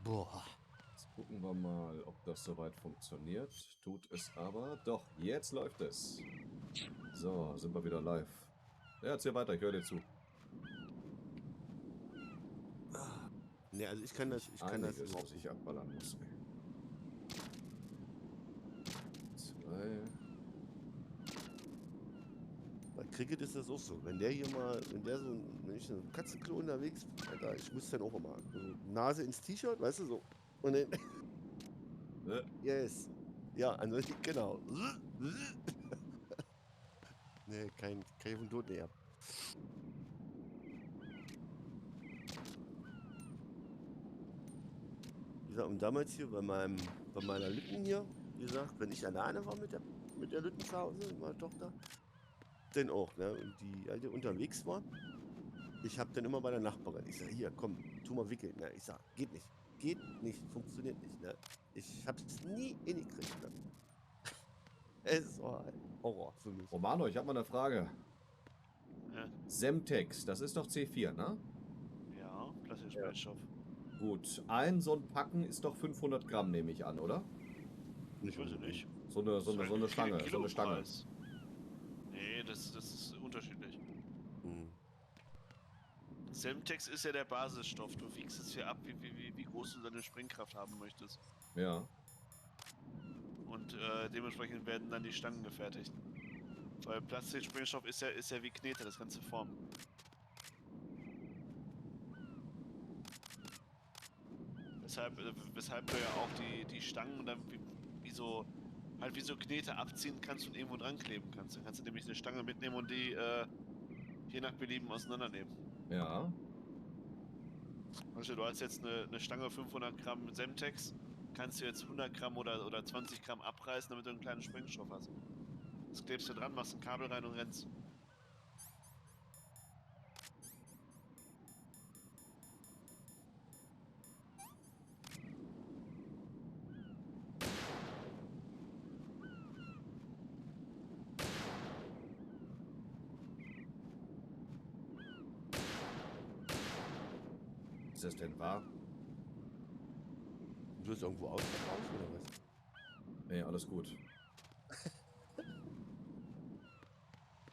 Boah. Jetzt gucken wir mal, ob das soweit funktioniert. Tut es aber. Doch, jetzt läuft es. So, sind wir wieder live. Ja, erzähl weiter, ich höre dir zu. Ne, also ich kann das Einiges, was überhaupt nicht. ich abballern muss. Ey. Zwei. Bei Cricket ist das auch so. Wenn der hier mal, wenn ich so 'n Katzenklo unterwegs Alter, ich muss dann auch immer so Nase ins T-Shirt, weißt du, so. Und dann yes. Ja, ansonsten genau. Ne, kann ich vom Tod nicht ab. Wie gesagt, und damals hier bei meiner Lütten hier, wie gesagt, wenn ich alleine war mit der Lütten zu Hause, mit meiner Tochter, dann auch, ne? Und die Alte unterwegs war, ich habe dann immer bei der Nachbarin ich sage: „Hier, komm, tu mal wickeln", ne? Ich sage: Geht nicht, funktioniert nicht", ne? Ich habe es nie hingekriegt, ne? Es war ein Horror für mich. Romano, ich habe mal eine Frage. Ja, Semtex, das ist doch C4, ne? ja, klassischer Ja. Sprengstoff. Gut, ein so ein Packen ist doch 500 Gramm, nehme ich an, oder? Nicht Weiß ich unbedingt. nicht. So eine, so Das ist eine, so halt eine Stange, so eine Stange. Kilopreis. Nee, das ist unterschiedlich. Mhm. Semtex ist ja der Basisstoff. Du wiegst es hier ab, wie groß du deine Sprengkraft haben möchtest. Ja. Und dementsprechend werden dann die Stangen gefertigt. Weil Plastiksprengstoff ist ja wie Knete, das kannst du formen. Weshalb du ja auch die Stangen dann wie so Knete abziehen kannst und irgendwo dran kleben kannst. Dann kannst du nämlich eine Stange mitnehmen und die je nach Belieben auseinandernehmen. Ja. Also du hast jetzt eine Stange 500 Gramm Semtex, kannst du jetzt 100 Gramm oder 20 Gramm abreißen, damit du einen kleinen Sprengstoff hast. Das klebst du dran, machst ein Kabel rein und rennst. Ist das denn wahr? Du bist irgendwo ausverkauft oder was? Nee, alles gut.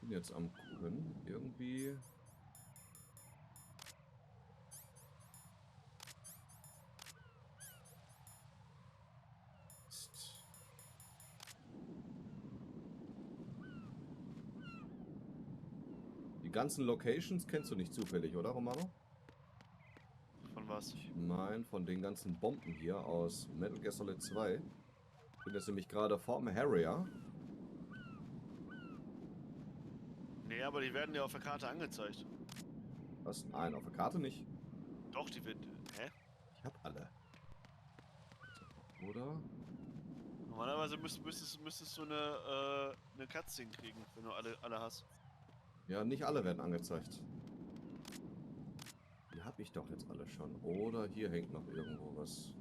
Bin jetzt am gucken. Irgendwie. Ist die ganzen Locations kennst du nicht zufällig, oder, Romano? Von was? Ich meine, von den ganzen Bomben hier aus Metal Gear Solid 2. Ich bin jetzt nämlich gerade vorm Harrier. Nee, aber die werden ja auf der Karte angezeigt. Was? Nein, auf der Karte nicht. Doch, die wird. Hä? Ich habe alle. Oder? Normalerweise müsstest du eine Cutscene kriegen, wenn du alle hast. Ja, nicht alle werden angezeigt. Die habe ich doch jetzt alle schon. Oder hier hängt noch irgendwo was.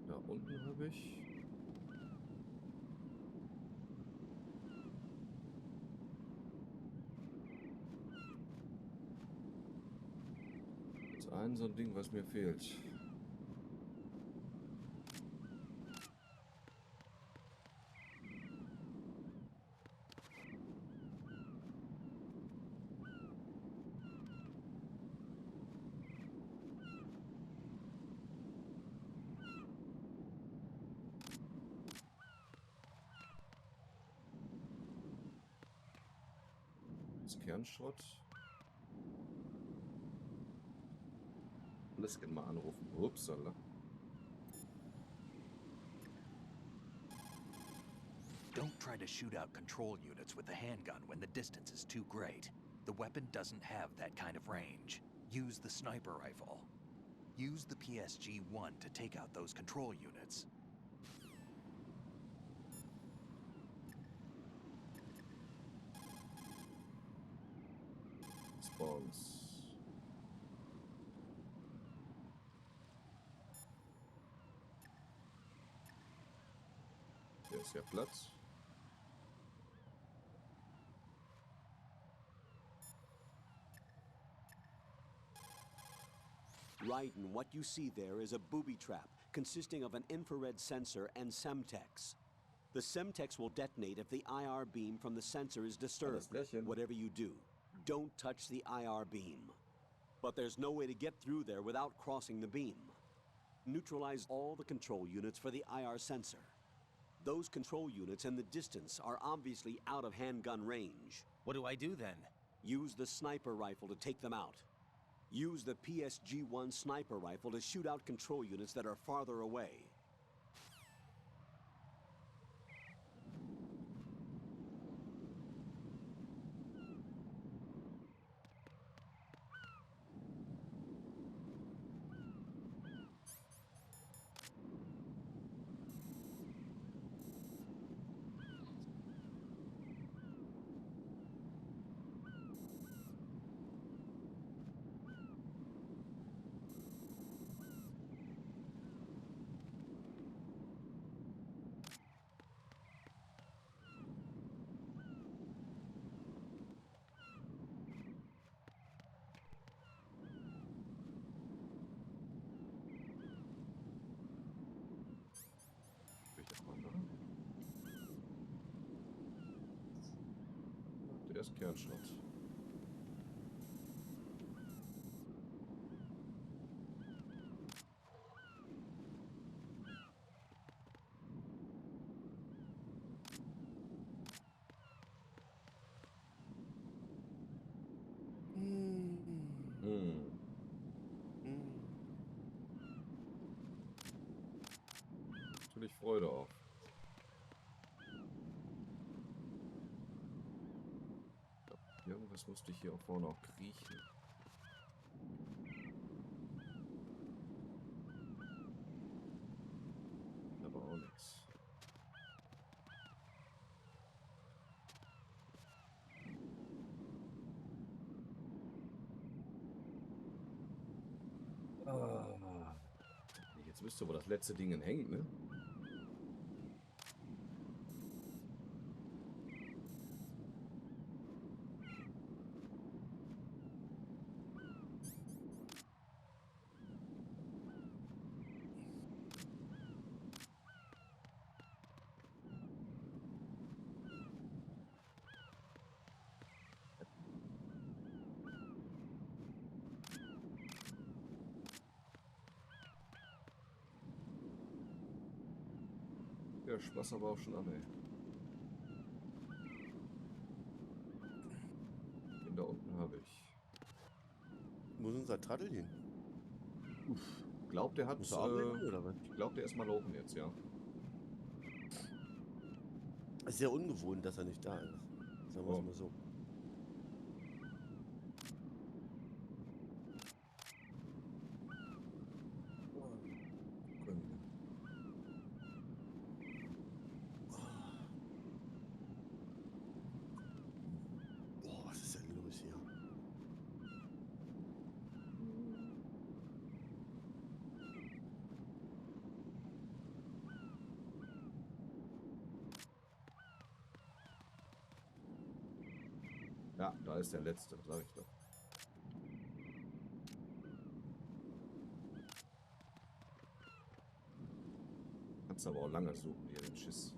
Da unten habe ich. Jetzt ein so ein Ding, was mir fehlt. Das Kernschrott. Blisken mal anrufen. Upsala. Don't try to shoot out control units with the handgun when the distance is too great. The weapon doesn't have that kind of range. Use the sniper rifle. Use the PSG-1 to take out those control units. Spawns. Hier ist ja Platz. Raiden, what you see there is a booby trap consisting of an infrared sensor and Semtex. The Semtex will detonate if the IR beam from the sensor is disturbed. Klärchen. Whatever you do, don't touch the IR beam. But there's no way to get through there without crossing the beam. Neutralize all the control units for the IR sensor. Those control units in the distance are obviously out of handgun range. What do I do then? Use the sniper rifle to take them out. Use the PSG-1 sniper rifle to shoot out control units that are farther away. Der ist Kernschrott. Natürlich Freude auf. Irgendwas musste ich hier auch vorne auch kriechen. Aber auch nichts. Jetzt wisst ihr, wo das letzte Ding hängt, ne? Der Spaß aber auch schon an, ey. Den da unten habe ich. Wo ist unser Traddel hin? Glaubt, der hat. Muss er ablenken, oder was? Ich glaube, der ist mal oben jetzt, ja. Ist sehr ungewohnt, dass er nicht da ist. Sagen wir es Oh. mal so. Boah, was ist denn los hier? Ja, da ist der letzte, sag ich doch. Kannst aber auch lange suchen, hier den Schiss.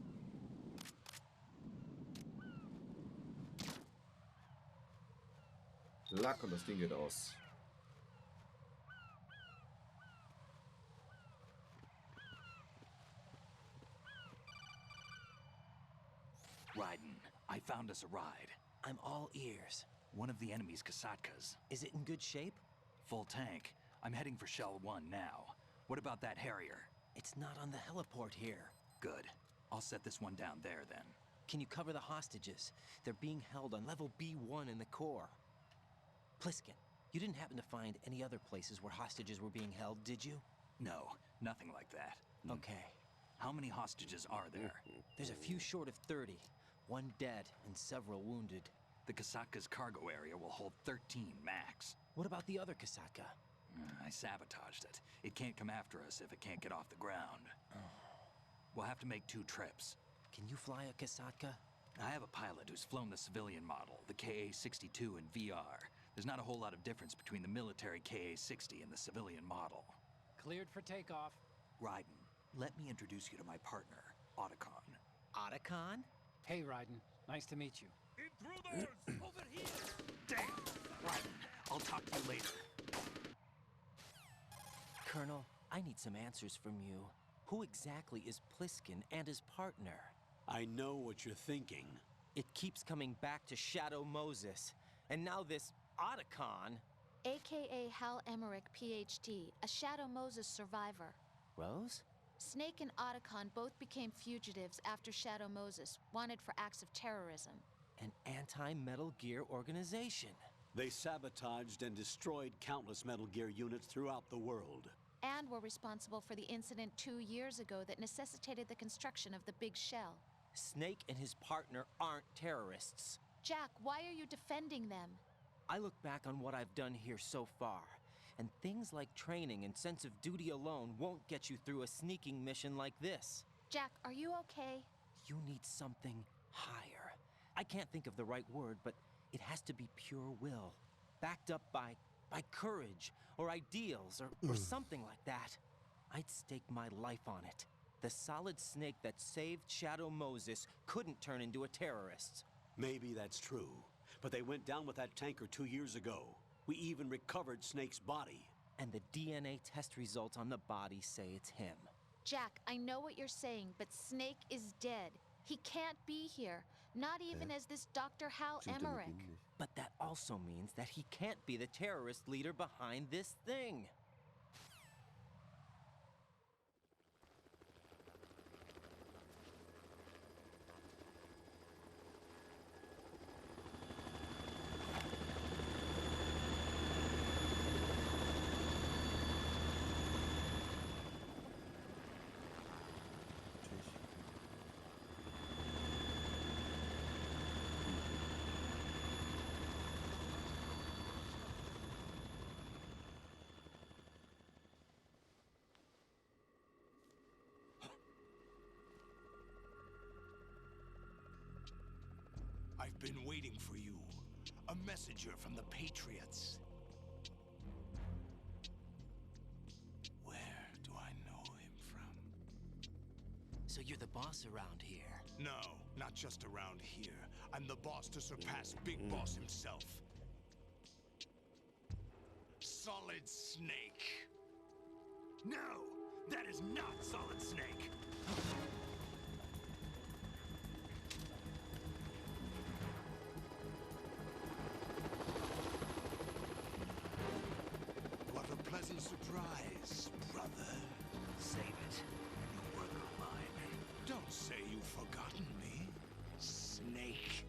Lack und das Ding geht aus. Raiden, I found us a ride. I'm all ears. One of the enemy's Kasatkas. Is it in good shape? Full tank. I'm heading for Shell 1 now. What about that Harrier? It's not on the heliport here. Good. I'll set this one down there then. Can you cover the hostages? They're being held on level B1 in the core. Pliskin, you didn't happen to find any other places where hostages were being held, did you? No, nothing like that. Okay. How many hostages are there? There's a few short of 30. One dead and several wounded. The Kasatka's cargo area will hold 13 max. What about the other Kasatka? I sabotaged it. It can't come after us if it can't get off the ground. We'll have to make 2 trips. Can you fly a Kasatka? I have a pilot who's flown the civilian model, the KA-62 in VR. There's not a whole lot of difference between the military KA-60 and the civilian model. Cleared for takeoff. Raiden, let me introduce you to my partner, Otacon. Otacon? Hey, Raiden. Nice to meet you. Over here! Damn! Raiden, I'll talk to you later. Colonel, I need some answers from you. Who exactly is Pliskin and his partner? I know what you're thinking. It keeps coming back to Shadow Moses. And now this Otacon. AKA Hal Emmerich, PhD, a Shadow Moses survivor. Rose? Snake and Otacon both became fugitives after Shadow Moses, wanted for acts of terrorism. An anti-Metal Gear organization. They sabotaged and destroyed countless Metal Gear units throughout the world. And were responsible for the incident 2 years ago that necessitated the construction of the Big Shell. Snake and his partner aren't terrorists. Jack, why are you defending them? I look back on what I've done here so far, and things like training and sense of duty alone won't get you through a sneaking mission like this. Jack, are you okay? You need something higher. I can't think of the right word, but it has to be pure will, backed up by courage, or ideals, or something like that. I'd stake my life on it. The solid Snake that saved Shadow Moses couldn't turn into a terrorist. Maybe that's true, but they went down with that tanker 2 years ago. We even recovered Snake's body. And the DNA test results on the body say it's him. Jack, I know what you're saying, but Snake is dead. He can't be here, not even as this Dr. Hal Stimmt damit Emmerich. nicht. But that also means that he can't be the terrorist leader behind this thing. I've been waiting for you. A messenger from the Patriots. Where do I know him from? So you're the boss around here. No, not just around here. I'm the boss to surpass Big Boss himself. Solid Snake. No! That is not Solid Snake! What a pleasant surprise, brother. Save it. You work of mine. Don't say you've forgotten me, Snake.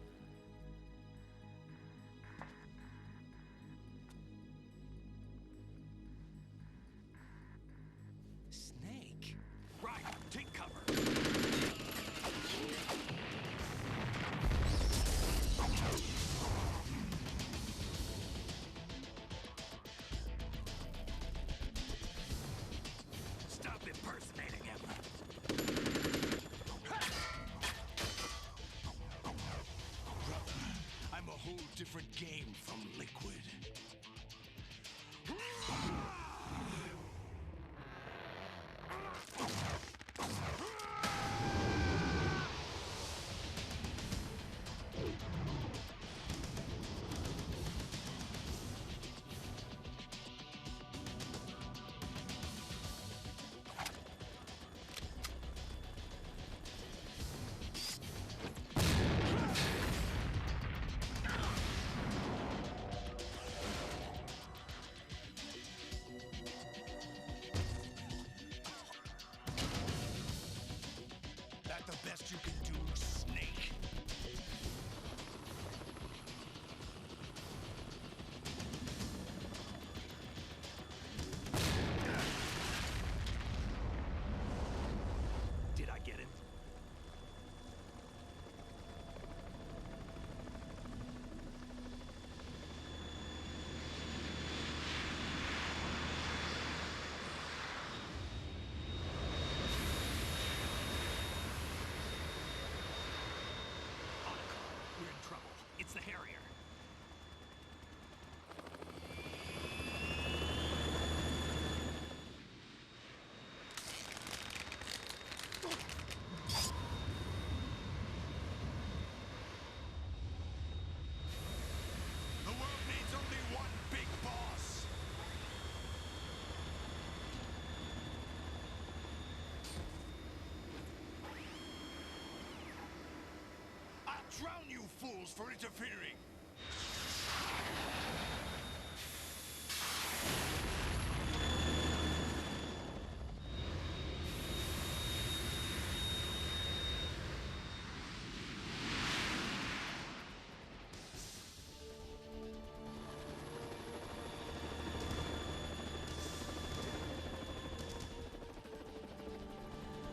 Snake? Right, take cover! rules for interfering.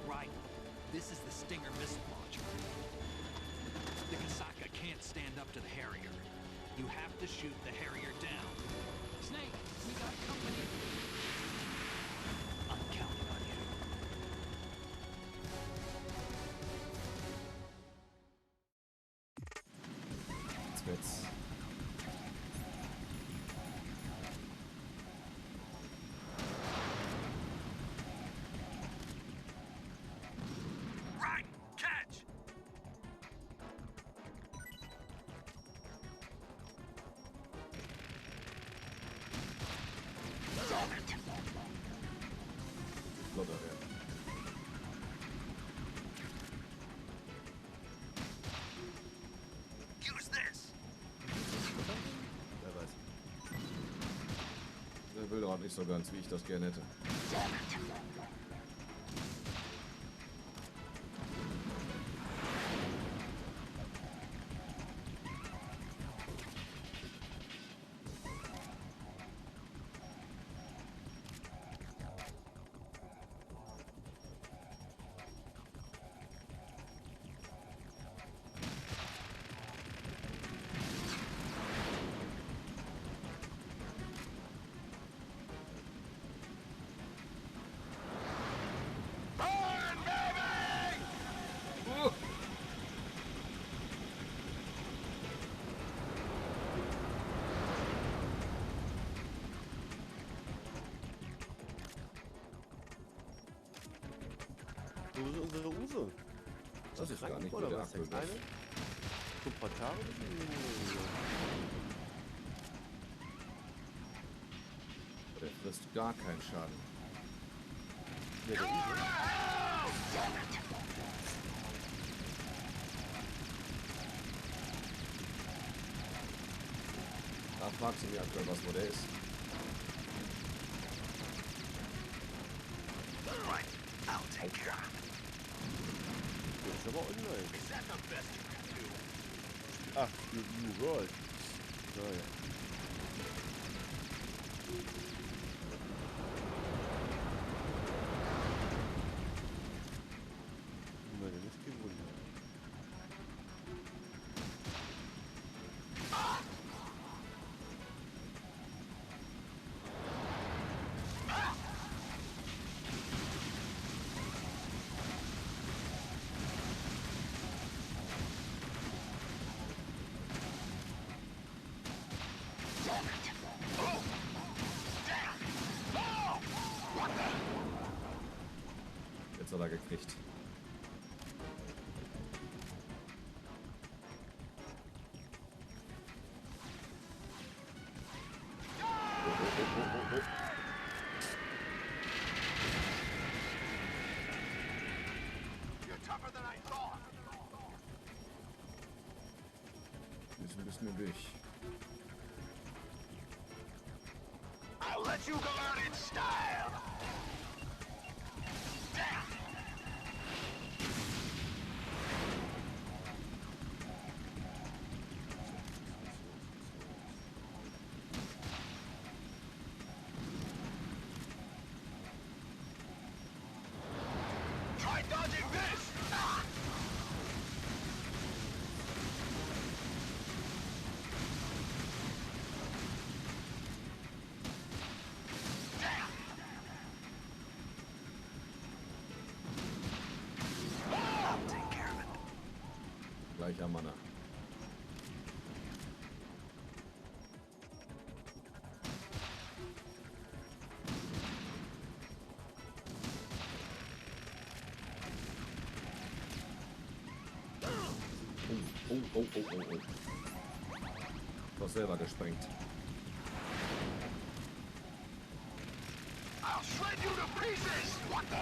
Right. This is the Stinger missile launcher. The Kasaka can't stand up to the Harrier. You have to shoot the Harrier down. Snake, we got company. I'm counting on you. Jetzt wird's. Right! Catch! Flotter werden. Use this! Wer weiß. Der will doch nicht so ganz, wie ich das gerne hätte. Wo ist unsere Uso? Das ist gar nicht, wo oder der was? Der Akku Kleine? ist. Zum paar Tage Der frisst gar keinen Schaden. Ja, der Uso. Da fragst du mich aktuell was, wo der ist. Right, I'll take care of it. Der ist aber online. Is that the best you can do? Ach, New World. Naja. Meine nicht gewundert. Jetzt hat er gekriegt. Ist ein bisschen durch. I'll let you go out in style! Try dodging this! I'll take care of it. Gleicher Manner. Oh. Du hast selber gesprengt. I'll shred you to pieces! What the?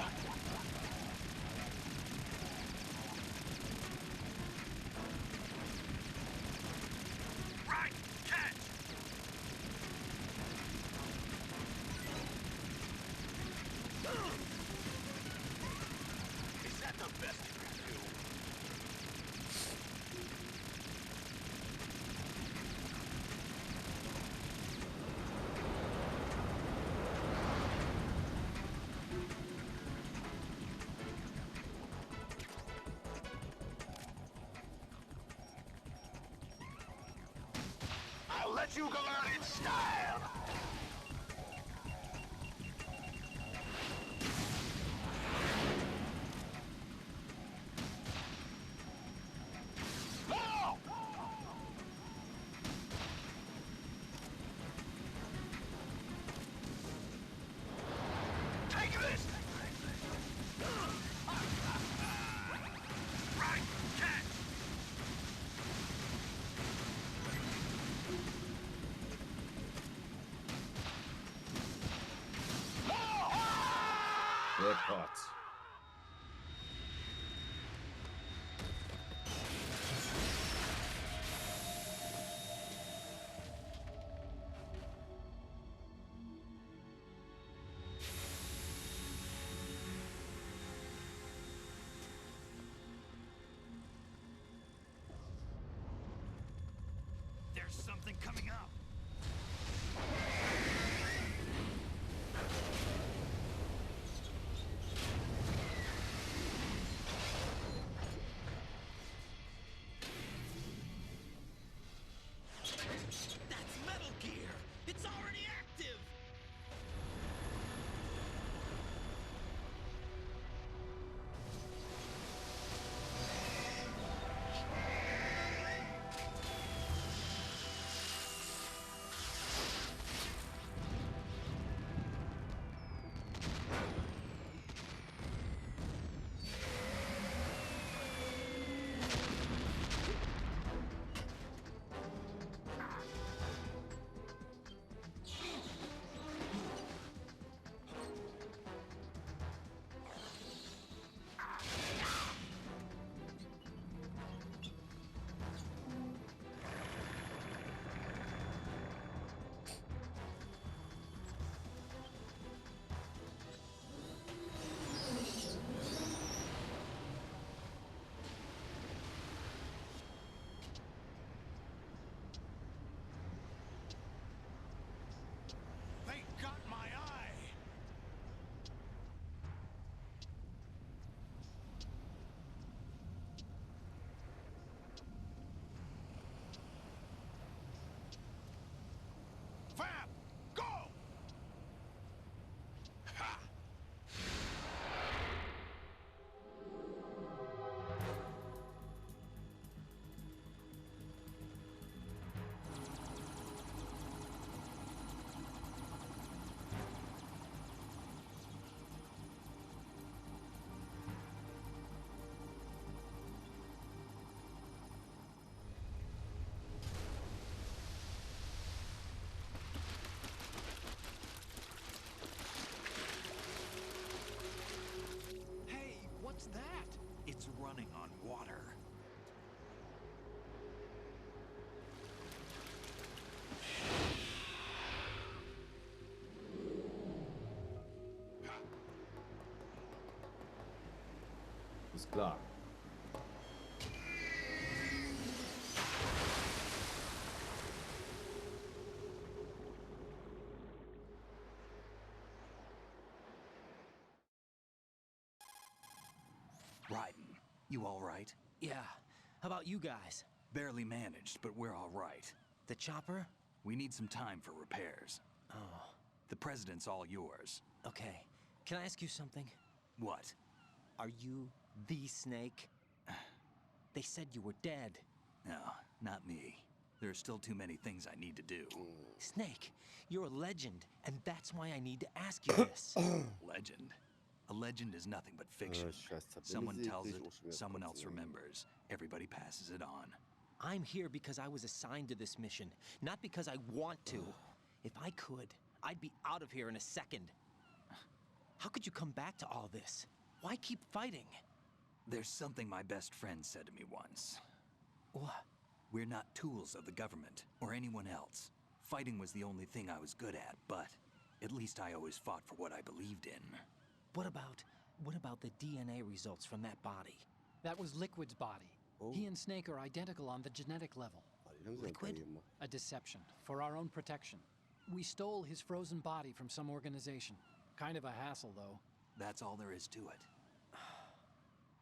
that you can learn in style! Take this! Right, catch! Jackpot. There's something coming up. That's Metal Gear! It's already active! They got my eye! Fab! Go! Ha! Hey, what's that? It's running on water. Ist klar. Raiden, you all right? Yeah. How about you guys? Barely managed, but we're all right. The chopper? We need some time for repairs. Oh, The president's all yours. okay. Can I ask you something? What? Are you the Snake? They said you were dead. No, not me. There are still too many things I need to do. Snake, you're a legend, and that's why I need to ask you this. Legend? A legend is nothing but fiction. Someone tells it, someone else remembers. Everybody passes it on. I'm here because I was assigned to this mission, not because I want to. If I could, I'd be out of here in a second. How could you come back to all this? Why keep fighting? There's something my best friend said to me once. What? We're not tools of the government or anyone else. Fighting was the only thing I was good at, but at least I always fought for what I believed in. What about the DNA results from that body? That was Liquid's body. He and Snake are identical on the genetic level. Liquid? A deception, for our own protection. We stole his frozen body from some organization. Kind of a hassle, though. That's all there is to it.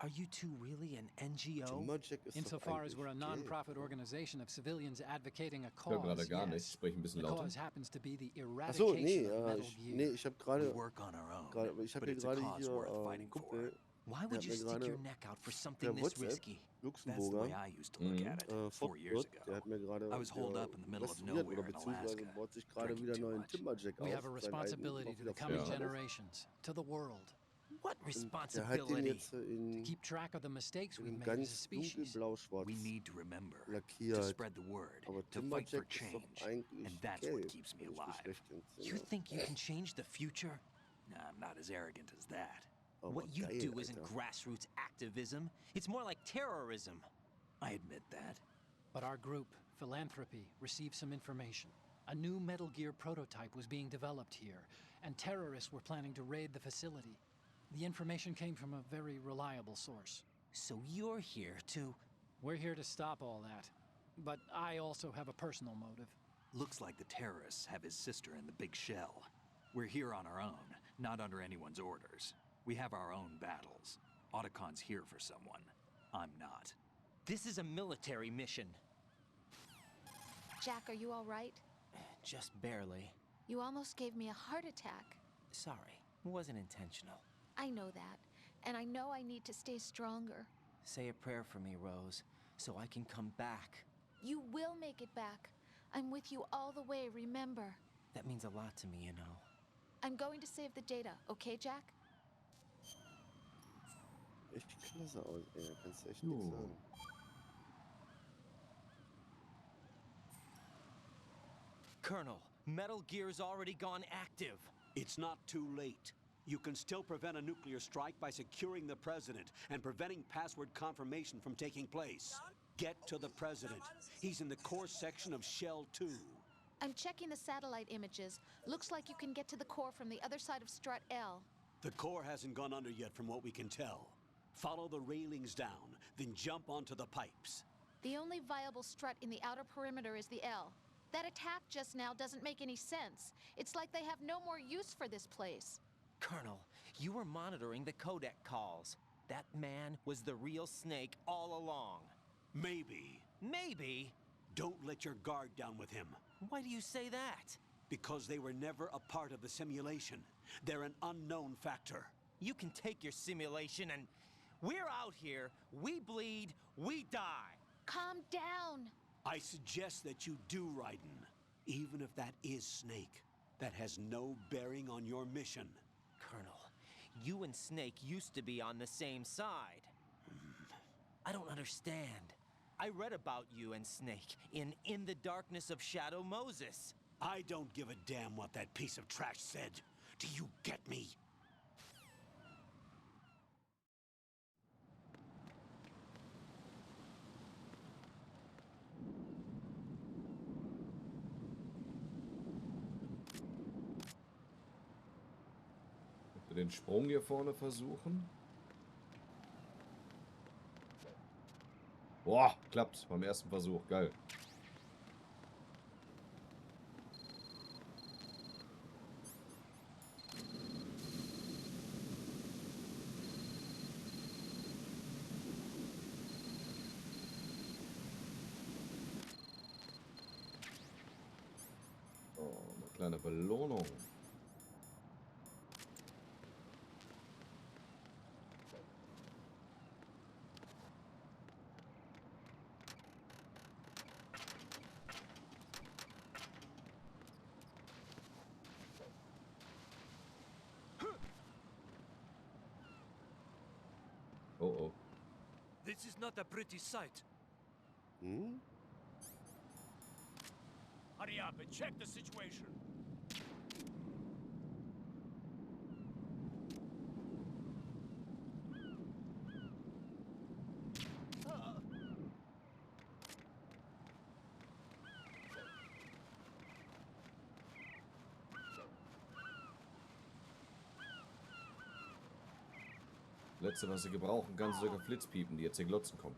Are you two really an NGO? Timberjack ist doch Insofar as eigentlich we're a Geld, non-profit oder? organization of civilians advocating a Ich höre gerade cause, gar nichts. yes. Sprich ein bisschen The lauter. cause happens to be the Ach so, nee, eradication of Metal nee, Gear. ich habe We gerade, work on our own, ich habe but hier it's a gerade cause hier worth fighting for. Kumpel, Why der would hat you mir stick your gerade neck out for per something this WhatsApp, risky? That's the Luxemburger, way I used to look at it 4 years Foxtrot, ago. der hat mir gerade I was holed hier up in the middle of restauriert oder nowhere in beziehungsweise Alaska, baut sich gerade drinking wieder too neuen much. Timberjack We auf, have a seinen alten, responsibility noch to wieder the coming frisch alles. generations, to the world, What Und der hat den responsibility? jetzt to in keep track of the mistakes we've einem made as a ganz species. dunkelblau-schwarz We need to remember to lackiert. spread the word, Aber to fight for Timberjack ist doch change, eigentlich and that's what gelb, keeps me wenn ich mich alive. recht You entsinne. think you can change the future? Nah, I'm not as arrogant as that. Aber What you geil, do isn't Alter. grassroots activism. It's more like terrorism. I admit that. But our group, Philanthropy, received some information. A new Metal Gear prototype was being developed here, and terrorists were planning to raid the facility. The information came from a very reliable source. So you're here to... We're here to stop all that. But I also have a personal motive. Looks like the terrorists have his sister in the big shell. We're here on our own, not under anyone's orders. We have our own battles. Otacon's here for someone. I'm not. This is a military mission. Jack, are you all right? Just barely. You almost gave me a heart attack. Sorry, it wasn't intentional. I know that, and I know I need to stay stronger. Say a prayer for me, Rose, so I can come back. You will make it back. I'm with you all the way, remember. That means a lot to me, you know. I'm going to save the data, okay, Jack? Echt klasse aus, ey, da kannst du echt nichts sagen. Colonel, Metal Gear's already gone active. It's not too late. You can still prevent a nuclear strike by securing the president and preventing password confirmation from taking place. Get to the president. He's in the core section of Shell 2. I'm checking the satellite images. Looks like you can get to the core from the other side of Strut L. The core hasn't gone under yet from what we can tell. Follow the railings down, then jump onto the pipes. The only viable strut in the outer perimeter is the L. That attack just now doesn't make any sense. It's like they have no more use for this place. Colonel, you were monitoring the codec calls. That man was the real Snake all along. Maybe. Maybe? Don't let your guard down with him. Why do you say that? Because they were never a part of the simulation. They're an unknown factor. You can take your simulation and... We're out here, we bleed, we die. Calm down. I suggest that you do, Raiden. Even if that is Snake. That has no bearing on your mission. Colonel, you and Snake used to be on the same side. I don't understand. I read about you and Snake in the Darkness of Shadow Moses. I don't give a damn what that piece of trash said. Do you get me? Den Sprung hier vorne versuchen. Boah, klappt beim ersten Versuch. Geil. Oh, eine kleine Belohnung. Oh oh. This is not a pretty sight. Hm? Hurry up and check the situation. Letzte, was sie gebrauchen kann, sind solche Flitzpiepen, die jetzt hier glotzen kommen.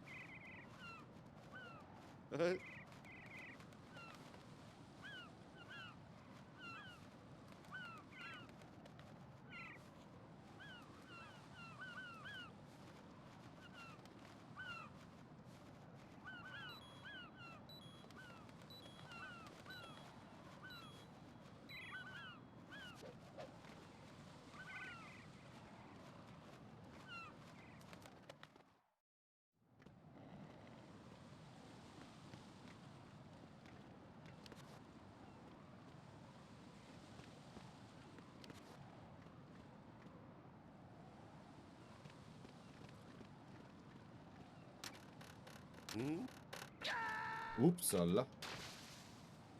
Upsala.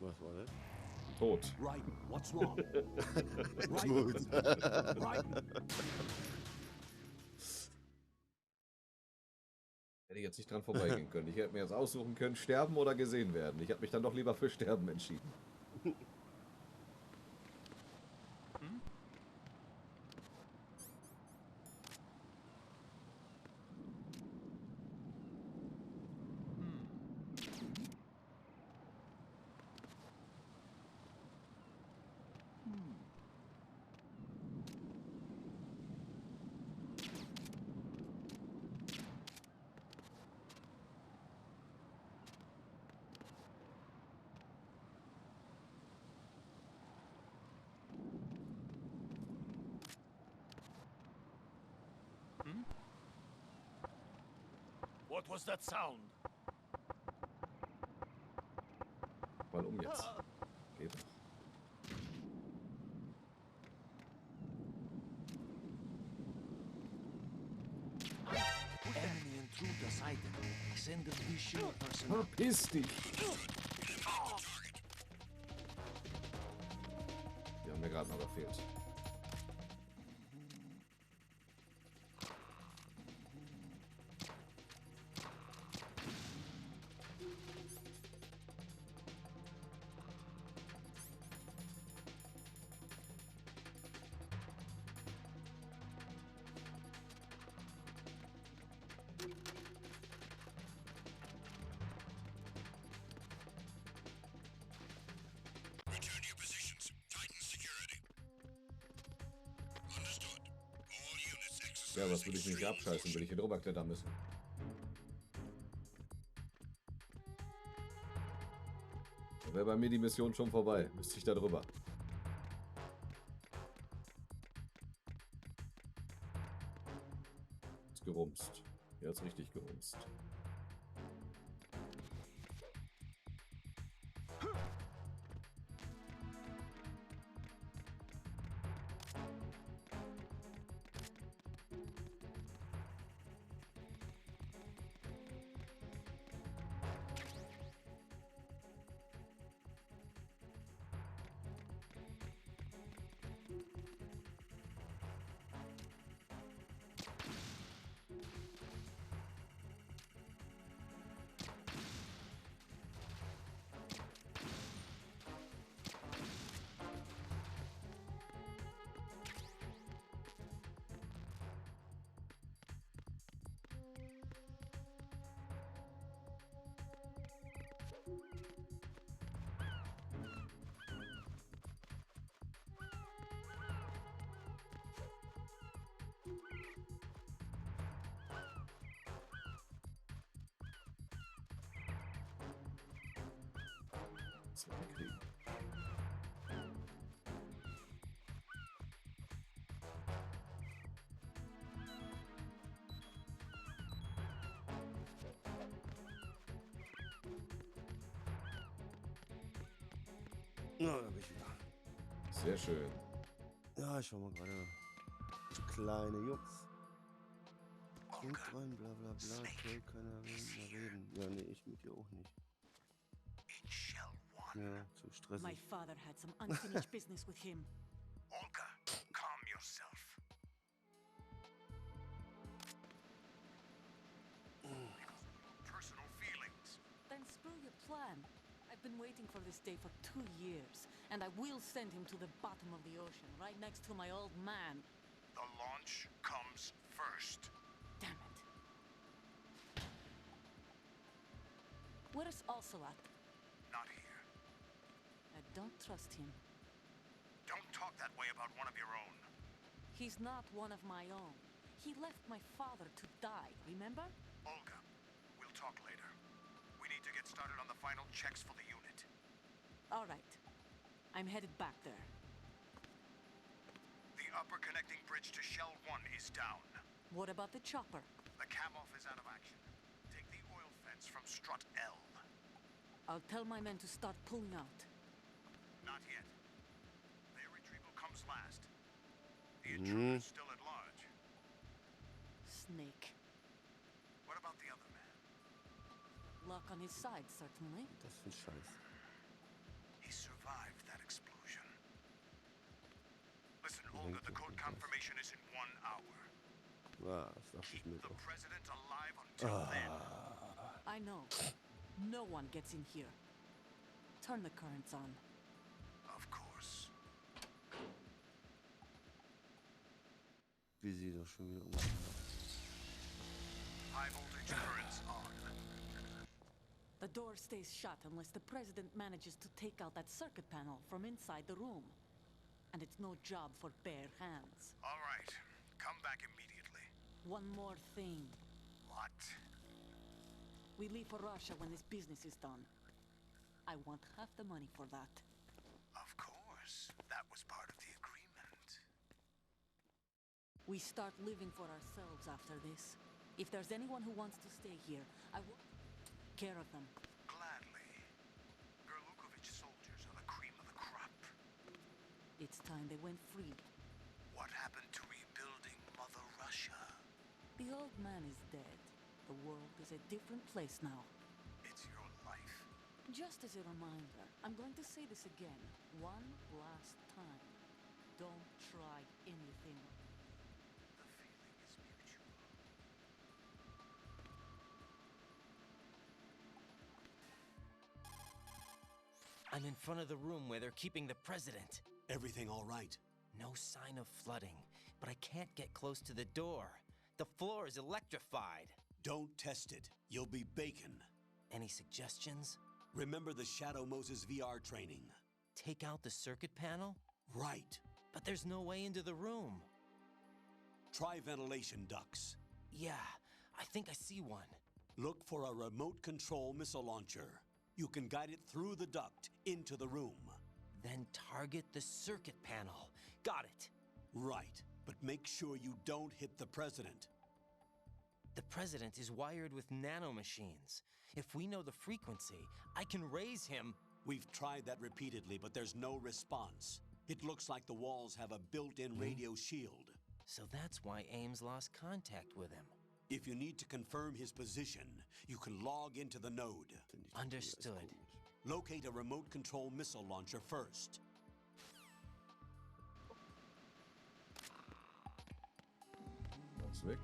Was war das? Tot. Raiden, what's wrong? Gut. Raiden! Hätte ich jetzt nicht dran vorbeigehen können. Ich hätte mir jetzt aussuchen können, sterben oder gesehen werden. Ich habe mich dann doch lieber für Sterben entschieden. What was that sound? Mal um jetzt. Geht doch. Enemy intruder sighted. Send the visual personnel. Verpiss dich! Die haben mir gerade noch gefehlt. Return to your positions. Titan security. Understood. All units exercise. Ja, was will ich nicht abscheißen? Will ich hier drüber klettern müssen? Da wäre bei mir die Mission schon vorbei. Müsste ich da drüber. Jetzt gerumst. Jetzt richtig gerumst. Das wird er kriegen. Ja, da bin ich wieder. Sehr schön. Ja, ich war mal gerade kleine Jungs. Denk dran, bla bla bla, soll keiner mehr reden. Ja, nee, ich mit dir auch nicht. Ja, zu My stressig. father had some unfinished business with him. Olga, calm yourself. Personal feelings. Then screw your plan. I've been waiting for this day for 2 years, and I will send him to the bottom of the ocean, right next to my old man. The launch comes first. Damn it. Where's Ocelot? Not here. I don't trust him. Don't talk that way about one of your own. He's not one of my own. He left my father to die, remember? Olga, we'll talk later. We need to get started on the final checks for the unit. All right. I'm headed back there. The upper connecting bridge to Shell 1 is down. What about the chopper? The cam-off is out of action. Take the oil fence from strut L. I'll tell my men to start pulling out. Not yet. Their retrieval comes last. The intruder is still at large. Snake. What about the other man? luck on his side, certainly. Das ist ein Scheiß. He survived that explosion. Listen, Olga, the code confirmation is in 1 hour. Ja, das dachte ich Keep mir the doch. president alive until then. I know. No one gets in here. Turn the currents on. Of course. Wie sie doch schon wieder High voltage currents on. The door stays shut unless the president manages to take out that circuit panel from inside the room. And it's no job for bare hands. All right. Come back immediately. One more thing. What? We leave for Russia when this business is done. I want half the money for that. Of course. That was part of the agreement. We start living for ourselves after this. If there's anyone who wants to stay here, I will take care of them. Gladly. Gerlukovich soldiers are the cream of the crop. It's time they went free. What happened to rebuilding Mother Russia? The old man is dead. The world is a different place now. It's your life. Just as a reminder, I'm going to say this again, one last time. Don't try anything. The feeling is mutual. I'm in front of the room where they're keeping the president. Everything all right? No sign of flooding, but I can't get close to the door. The floor is electrified. Don't test it. You'll be bacon. Any suggestions? Remember the Shadow Moses VR training? Take out the circuit panel? Right. But there's no way into the room. Try ventilation ducts. Yeah, I think I see one. Look for a remote control missile launcher. You can guide it through the duct into the room. Then target the circuit panel. Got it. Right, but make sure you don't hit the president. The president is wired with nanomachines. If we know the frequency, I can raise him. We've tried that repeatedly, but there's no response. It looks like the walls have a built-in radio shield. So that's why Ames lost contact with him. If you need to confirm his position, you can log into the node. Understood. Locate a remote control missile launcher first. Das weg.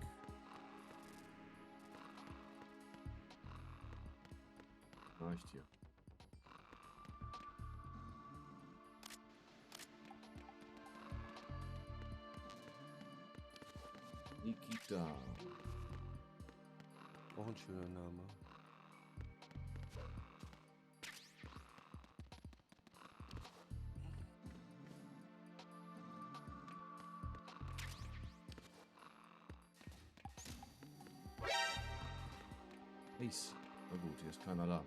Reicht hier. Nikita. Auch ein schöner Name. Nice. Na gut, hier ist kein Alarm.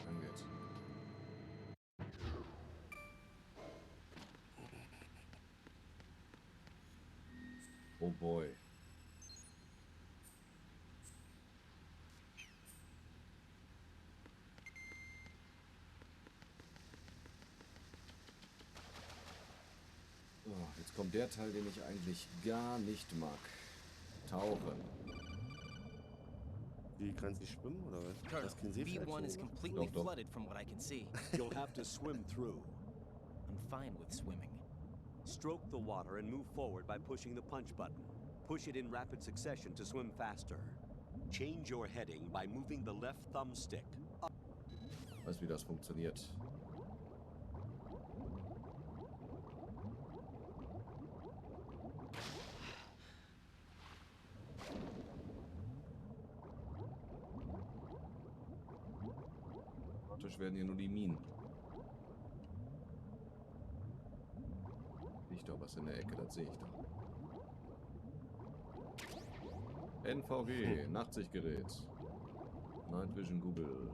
Angeht. Oh boy. Oh, jetzt kommt der Teil, den ich eigentlich gar nicht mag. Tauchen. Wie, kannst du schwimmen oder was? Colonel, Das kein Seefeld, B1 is oder? completely Doch, doch. flooded from what I can see. You'll have to swim through. fine with swimming. Stroke the water and move forward by pushing the punch button. Push it in rapid succession to swim faster. Change your heading by moving the left thumbstick up. Weiß, wie das funktioniert. Praktisch werden hier nur die Minen. Liegt doch was in der Ecke, das sehe ich doch. NVG, Nachtsichtgerät. Night Vision Google.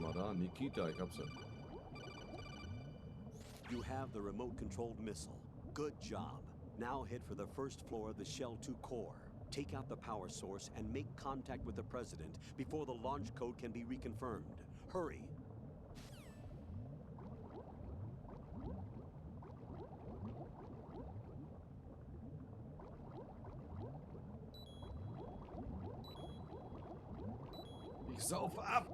Mal da, Nikita, ich hab's ja. You have the remote-controlled missile. Good job. Now head for the first floor of the Shell 2 core. Take out the power source and make contact with the President before the launch code can be reconfirmed. Hurry! Ich sauf ab!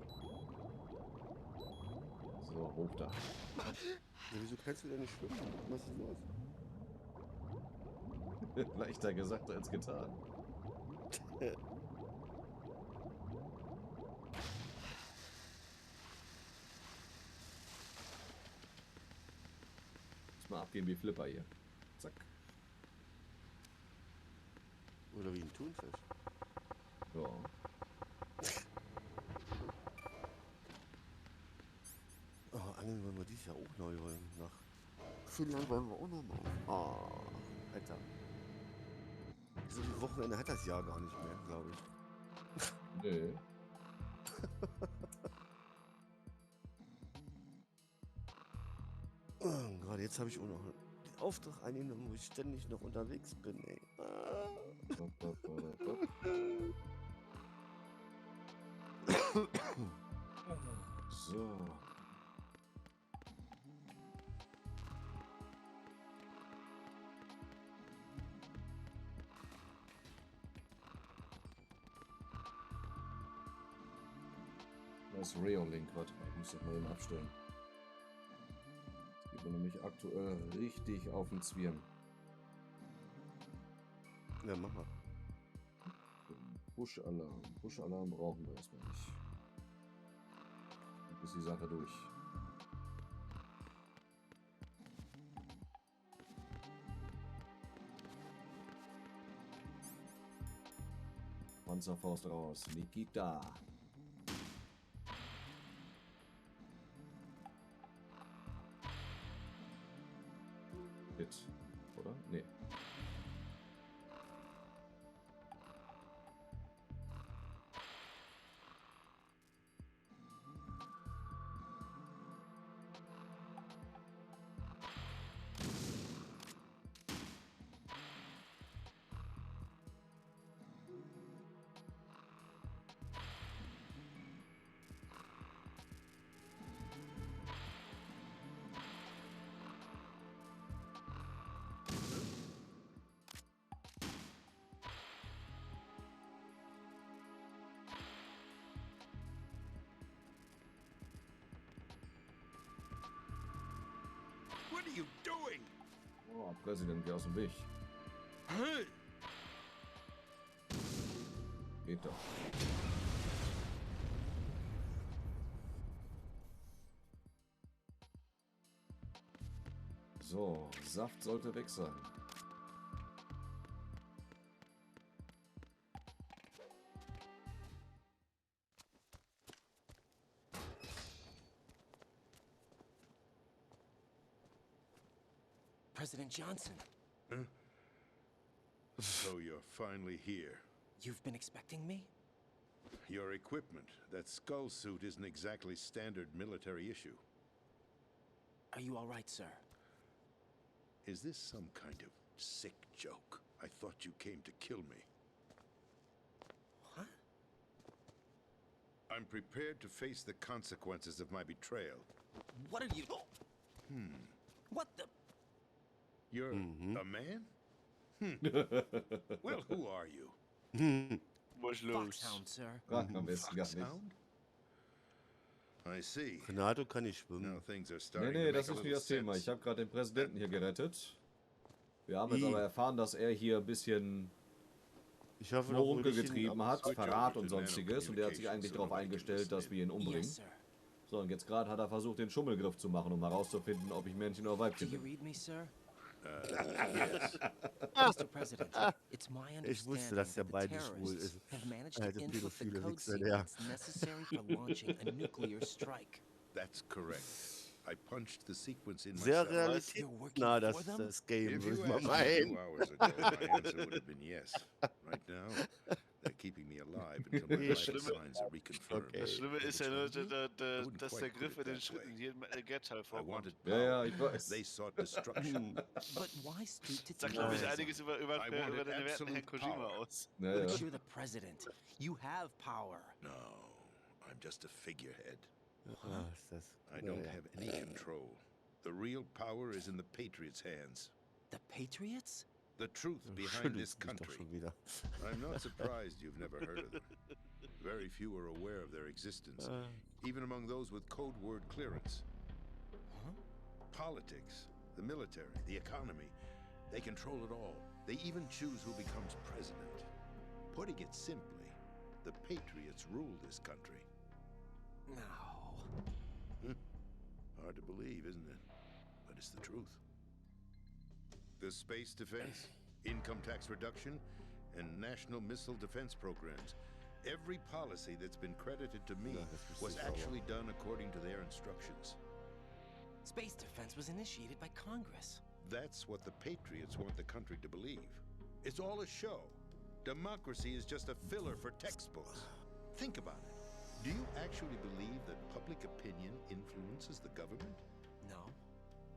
So, hoch da. Ja, wieso kannst du denn nicht schwimmen? Was ist los? Leichter gesagt als getan. Muss mal abgehen wie Flipper hier. Zack. Oder wie ein Thunfisch. Ja. Oh, Angeln wollen wir dieses Jahr auch neu wollen. Nach Finnland wollen wir auch noch mal. Oh, Alter. So viele Wochenende hat das Jahr gar nicht mehr, glaube ich. Nee. Gerade jetzt habe ich auch noch den Auftrag eingenommen, wo ich ständig noch unterwegs bin, ey. So. Das Reo-Link, warte mal, ich muss das mal eben abstellen. Das geht mir nämlich aktuell richtig auf den Zwirn. Ja, mach mal. Push-Alarm. Push-Alarm brauchen wir erstmal nicht. Dann ist die Sache durch. Panzerfaust raus. Nikita. Hit, oder? Nee. What are you doing? Oh, Präsident, geh aus dem Weg. Hey! Geht doch. So, Saft sollte weg sein. President Johnson, So you're finally here. you've been expecting me? Your equipment, that skull suit isn't exactly standard military issue. Are you all right, sir? Is this some kind of Sick joke. I thought you came to kill me. What? I'm prepared to face the consequences of my betrayal. What are you... What the... You're a man? Well, who are you? Was los? Foxhound, sir. Frag am besten gar nicht. Foxhound? I see. Renato kann nicht schwimmen. Now things are Nee, starting nee, to das make a ist nicht little das Thema. sense. Ich habe gerade den Präsidenten hier gerettet. Wir haben jetzt Wie? aber erfahren, dass er hier ein bisschen Ich hoffe noch Furunkel Brötchen getrieben hat, Switch Verrat over und to sonstiges. Und er hat sich eigentlich darauf eingestellt, dass wir ihn umbringen. Yes, sir. So, und jetzt gerade hat er versucht, den Schummelgriff zu machen, um herauszufinden, ob ich Männchen oder Do Weibchen you bin. read me, sir? Yes. Mr. President, it's my Ich wusste, understanding dass der that the beide schwul terrorists ist. have managed to Alter, input the pädophile code Wichser, der. sequence necessary for launching a nuclear strike. That's correct. I punched the sequence in Sehr myself. You're working realitätsnah, for them? das Game, If würde you ich mal asked me 2 meinen. hours ago, my answer would have been yes. Right now, they're keeping me alive until my Ja. vital signs are reconfirmed. Okay. Das Schlimme ist ja nur, Which wouldn't dass quite der put Griff it in den that Schritten way. in jedem Get-Teil I vorkommt. wanted Ja, power. ja, ich weiß. They sought destruction. But why stoop to Sagt, glaube ich, terrorism? einiges über I wanted den werten Herrn absolute Kojima power. aus. Ja, But ja. you're the president. You have power. No, I'm just a figurehead. Ah, ist das. I don't naja. have any control. The real power is in the Patriots' hands. The Patriots? The truth Du behind schüttelst this mich doch country. schon wieder. I'm not surprised you've never heard of them. Very few are aware of their existence, even among those with code word clearance. Politics, the military, the economy, they control it all. They even choose who becomes president. Putting it simply, the Patriots rule this country. No. Hard to believe, isn't it? But it's the truth. The space defense, income tax reduction, and national missile defense programs. Every policy that's been credited to me Ja, das wusste was ich aber. actually done according to their instructions. Space defense was initiated by Congress. That's what the Patriots want the country to believe. It's all a show. Democracy is just a filler for textbooks. Think about it. Do you actually believe that public opinion influences the government? No.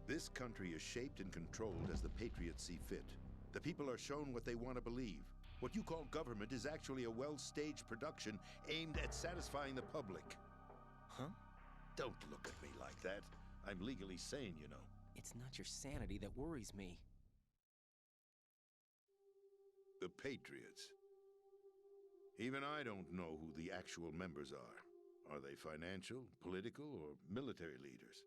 This country is shaped and controlled as the Patriots see fit. The people are shown what they want to believe. What you call government is actually a well-staged production aimed at satisfying the public. Huh? Don't look at me like that. I'm legally sane, you know. It's not your sanity that worries me. The Patriots. Even I don't know who the actual members are. Are they financial, political, or military leaders?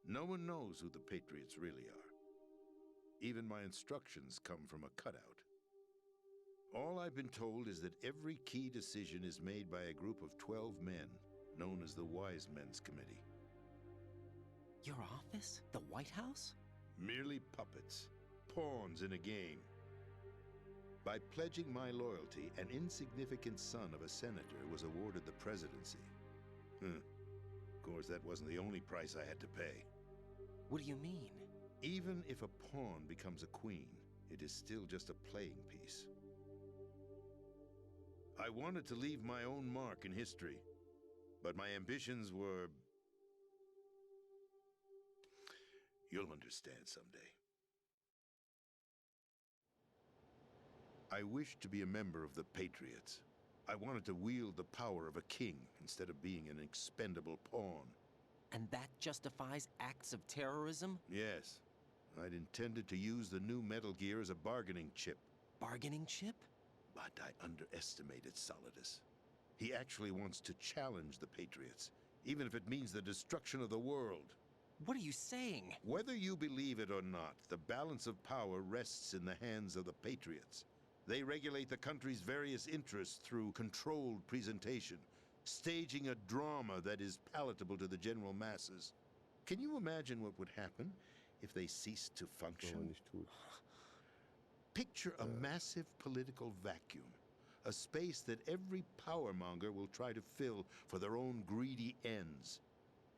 No one knows who the Patriots really are. Even my instructions come from a cutout. All I've been told is that every key decision is made by a group of 12 men, known as the Wise Men's Committee. Your office? The White House? Merely puppets, pawns in a game. By pledging my loyalty, an insignificant son of a senator was awarded the presidency. Of course, that wasn't the only price I had to pay. What do you mean? Even if a pawn becomes a queen, it is still just a playing piece. I wanted to leave my own mark in history, but my ambitions were... You'll understand someday. I wished to be a member of the Patriots. I wanted to wield the power of a king instead of being an expendable pawn. And that justifies acts of terrorism? Yes, I'd intended to use the new Metal Gear as a bargaining chip. Bargaining chip? But I underestimated Solidus. He actually wants to challenge the Patriots, even if it means the destruction of the world. What are you saying? Whether you believe it or not, the balance of power rests in the hands of the Patriots. They regulate the country's various interests through controlled presentation, staging a drama that is palatable to the general masses. Can you imagine what would happen if they ceased to Wenn man function? nicht tut. Picture a massive political vacuum, a space that every powermonger will try to fill for their own greedy ends.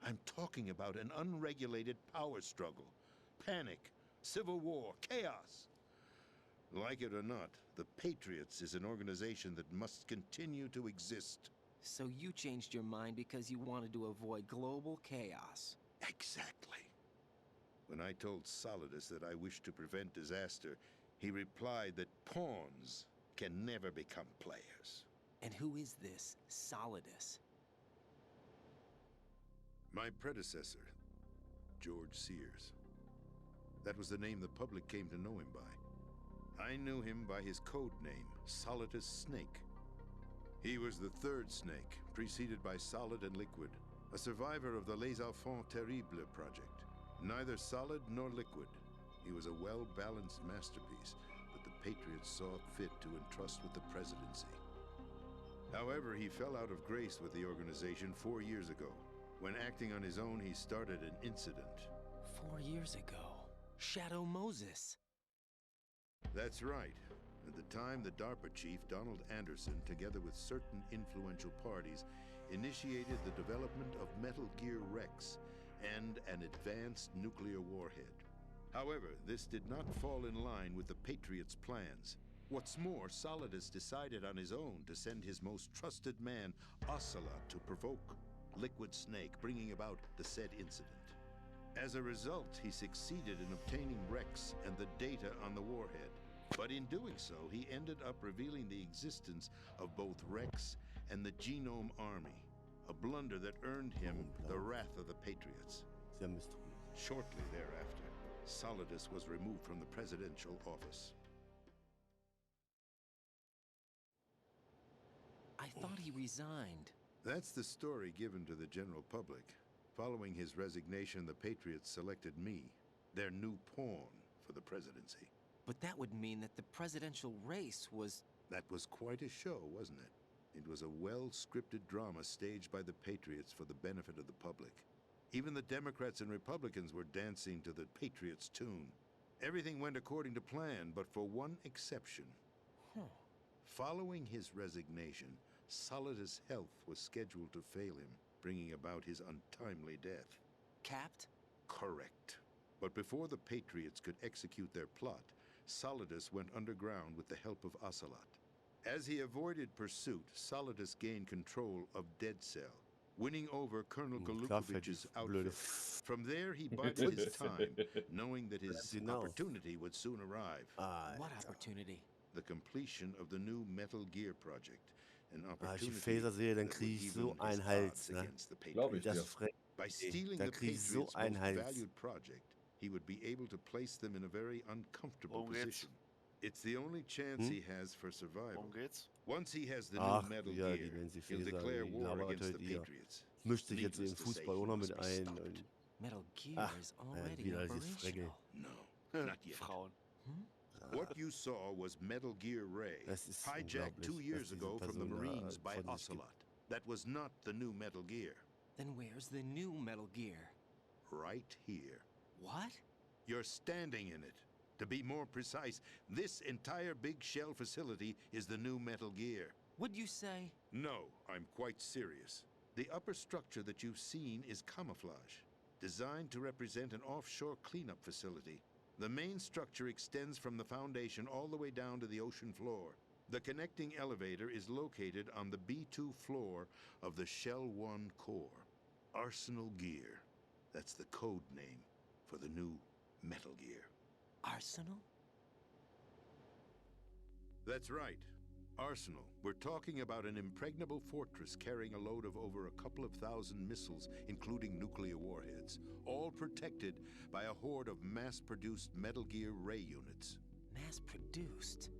I'm talking about an unregulated power struggle, panic, civil war, chaos. Like it or not, the Patriots is an organization that must continue to exist. So you changed your mind because you wanted to avoid global chaos. Exactly. When I told Solidus that I wished to prevent disaster, he replied that pawns can never become players. And who is this Solidus? My predecessor, George Sears. That was the name the public came to know him by. I knew him by his code name, Solidus Snake. He was the third snake, preceded by Solid and Liquid, a survivor of the Les Enfants Terribles project. Neither solid nor liquid. He was a well-balanced masterpiece that the Patriots saw fit to entrust with the presidency. However, he fell out of grace with the organization 4 years ago. When acting on his own, he started an incident. 4 years ago. Shadow Moses. That's right. At the time, the DARPA chief, Donald Anderson, together with certain influential parties, initiated the development of Metal Gear Rex and an advanced nuclear warhead. However, this did not fall in line with the Patriots' plans. What's more, Solidus decided on his own to send his most trusted man, Ocelot, to provoke Liquid Snake, bringing about the said incident. As a result, he succeeded in obtaining Rex and the data on the warhead. But in doing so, he ended up revealing the existence of both Rex and the Genome Army, a blunder that earned him the wrath of the Patriots. Sehr mysteriös. Shortly thereafter, Solidus was removed from the presidential office. I thought he resigned. That's the story given to the general public. Following his resignation, the Patriots selected me, their new pawn, for the presidency. But that would mean that the presidential race was... That was quite a show, wasn't it? It was a well-scripted drama staged by the Patriots for the benefit of the public. Even the Democrats and Republicans were dancing to the Patriots' tune. Everything went according to plan, but for one exception. Following his resignation, Solidus' health was scheduled to fail him, bringing about his untimely death. Capped? Correct. But before the Patriots could execute their plot, Solidus went underground with the help of Ocelot. As he avoided pursuit, Solidus gained control of Dead Cell, winning over Colonel Golukovich's outfit. From there, he bided his time, knowing that his opportunity would soon arrive. What opportunity? The completion of the new Metal Gear project. An Ich die opportunity Phaser sehe, dann that kriege would ich so even einen his Hals, odds ne? against the Glaube ich Patriots. Das dir. frech. By stealing Da the krieg ich so Patriots' einen most Hals. valued project, he would be able to place them in a very uncomfortable Worum geht's? position. It's the only chance he has for survival. Worum geht's? Once he has the Ach, new Metal ja, Gear, die nennen sie he'll Phaser, declare die war labert against the halt ihr. Patriots. Mischt sich jetzt in den Needless to say, Fußball auch he noch must mit be ein. stopped. Und Metal Gear is already wieder dieses Frecke. operational. No, not yet. Frauen. What you saw was Metal Gear Ray, Das ist hijacked 2 unglaublich, years dass diese ago from the Person da Marines by von sich gibt. Ocelot. That was not the new Metal Gear. Then where's the new Metal Gear? Right here. What? You're standing in it. To be more precise, this entire big shell facility is the new Metal Gear. Would you say? No, I'm quite serious. The upper structure that you've seen is camouflage, designed to represent an offshore cleanup facility. The main structure extends from the foundation all the way down to the ocean floor. The connecting elevator is located on the B2 floor of the Shell 1 core. Arsenal Gear. That's the code name for the new Metal Gear. Arsenal? That's right. Arsenal. We're talking about an impregnable fortress carrying a load of over a couple of thousand missiles, including nuclear warheads, all protected by a horde of mass-produced Metal Gear Ray units. Mass-produced?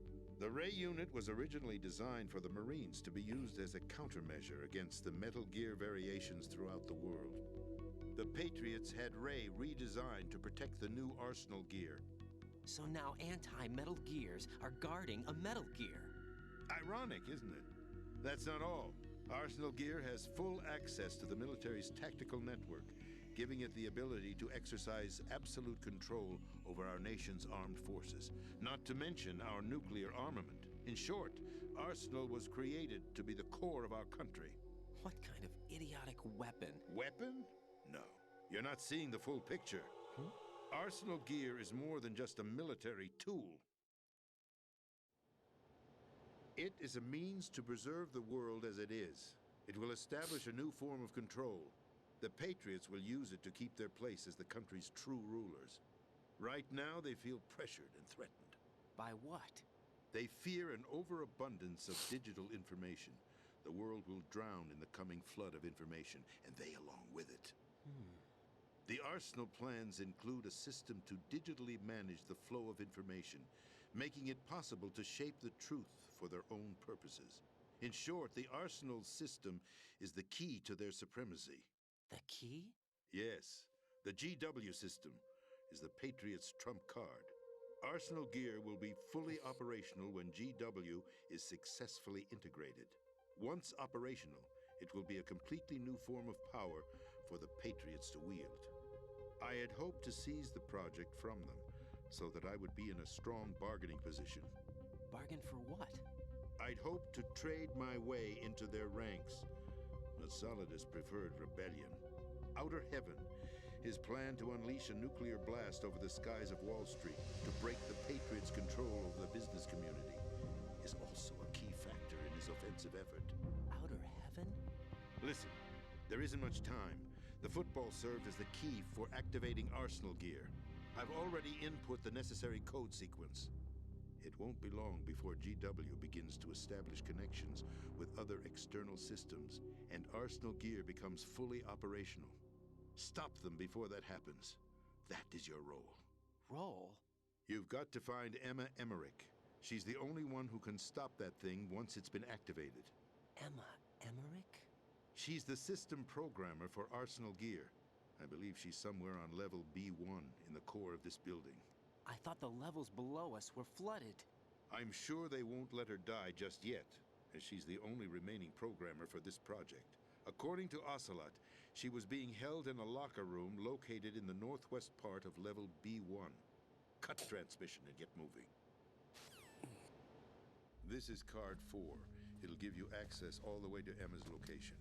The Ray unit was originally designed for the Marines to be used as a countermeasure against the Metal Gear variations throughout the world. The Patriots had Ray redesigned to protect the new Arsenal Gear. So now anti-Metal Gears are guarding a Metal Gear. Ironic, isn't it? That's not all. Arsenal Gear has full access to the military's tactical network, giving it the ability to exercise absolute control over our nation's armed forces, not to mention our nuclear armament. In short, Arsenal was created to be the core of our country. What kind of idiotic weapon? Weapon? No. You're not seeing the full picture. Arsenal Gear is more than just a military tool. It is a means to preserve the world as it is. It will establish a new form of control. The Patriots will use it to keep their place as the country's true rulers. Right now, they feel pressured and threatened. By what? They fear an overabundance of digital information. The world will drown in the coming flood of information, and they along with it. The arsenal plans include a system to digitally manage the flow of information, making it possible to shape the truth for their own purposes. In short, the arsenal system is the key to their supremacy. The key? Yes, the GW system is the Patriots' trump card. Arsenal gear will be fully operational when GW is successfully integrated. Once operational, it will be a completely new form of power for the Patriots to wield. I had hoped to seize the project from them, so that I would be in a strong bargaining position. Bargain for what? I'd hoped to trade my way into their ranks, but Solidus preferred rebellion. Outer Heaven, his plan to unleash a nuclear blast over the skies of Wall Street to break the Patriots' control over the business community, is also a key factor in his offensive effort. Outer Heaven? Listen, there isn't much time. The football served as the key for activating Arsenal gear. I've already input the necessary code sequence. It won't be long before GW begins to establish connections with other external systems, and Arsenal gear becomes fully operational. Stop them before that happens. That is your role. Role? You've got to find Emma Emmerich. She's the only one who can stop that thing once it's been activated. Emma Emmerich? She's the system programmer for Arsenal gear. I believe she's somewhere on level B1 in the core of this building. I thought the levels below us were flooded. I'm sure they won't let her die just yet, as she's the only remaining programmer for this project. According to Ocelot, she was being held in a locker room located in the northwest part of level B1. Cut transmission and get moving. This is card 4. It'll give you access all the way to Emma's location.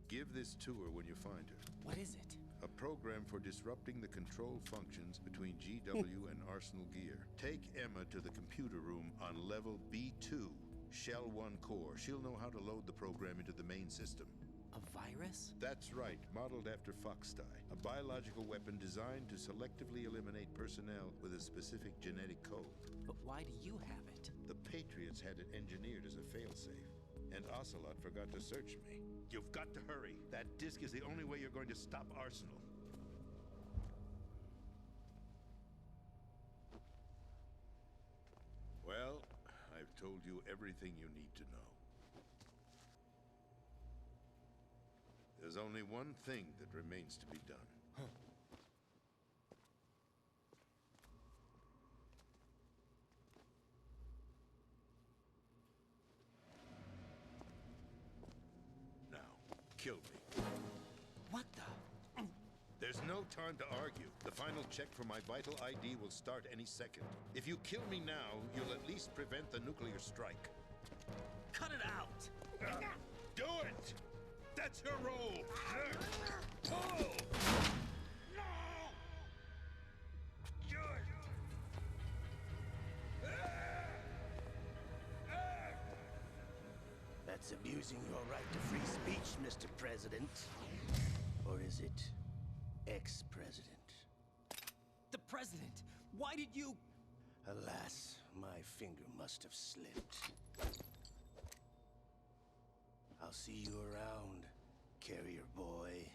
Give this to her when you find her. What is it? A program for disrupting the control functions between GW and Arsenal gear. Take Emma to the computer room on level B2, Shell 1 core. She'll know how to load the program into the main system. A virus? That's right, modeled after Foxdie. A biological weapon designed to selectively eliminate personnel with a specific genetic code. But why do you have it? The Patriots had it engineered as a failsafe, and Ocelot forgot to search me. You've got to hurry. That disk is the only way you're going to stop Arsenal. Well, I've told you everything you need to know. There's only one thing that remains to be done. Now, kill me. What the? There's no time to argue. The final check for my vital ID will start any second. If you kill me now, you'll at least prevent the nuclear strike. Cut it out! Do it! That's your role! Pull! No! Do it! That's abusing your right to free speech, Mr. President. Or is it ex-president? The president! Why did you... Alas, my finger must have slipped. I'll see you around, carrier boy.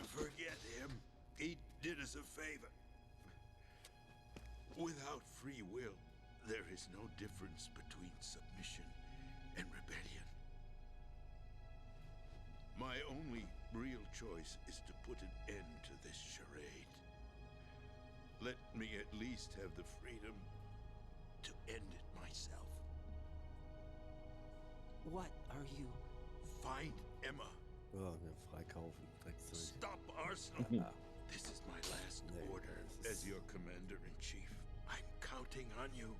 Forget him. He did us a favor. Without free will, there is no difference between submission and rebellion. My only real choice is to put an end to this charade. Let me at least have the freedom to end it myself. What are you... Find Emma. Ja, wir freikaufen. Dreckzeug. Stop Arsenal. This is my last order as your commander-in-chief. I'm counting on you.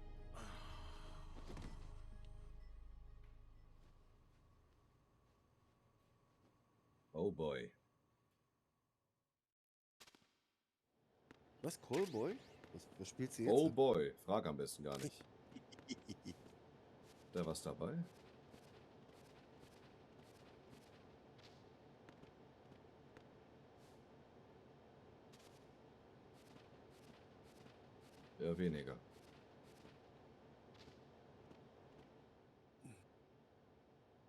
Oh boy. Was? Callboy? Was spielt sie jetzt? Oh boy. Frag am besten gar nicht. Da was dabei? Eher weniger.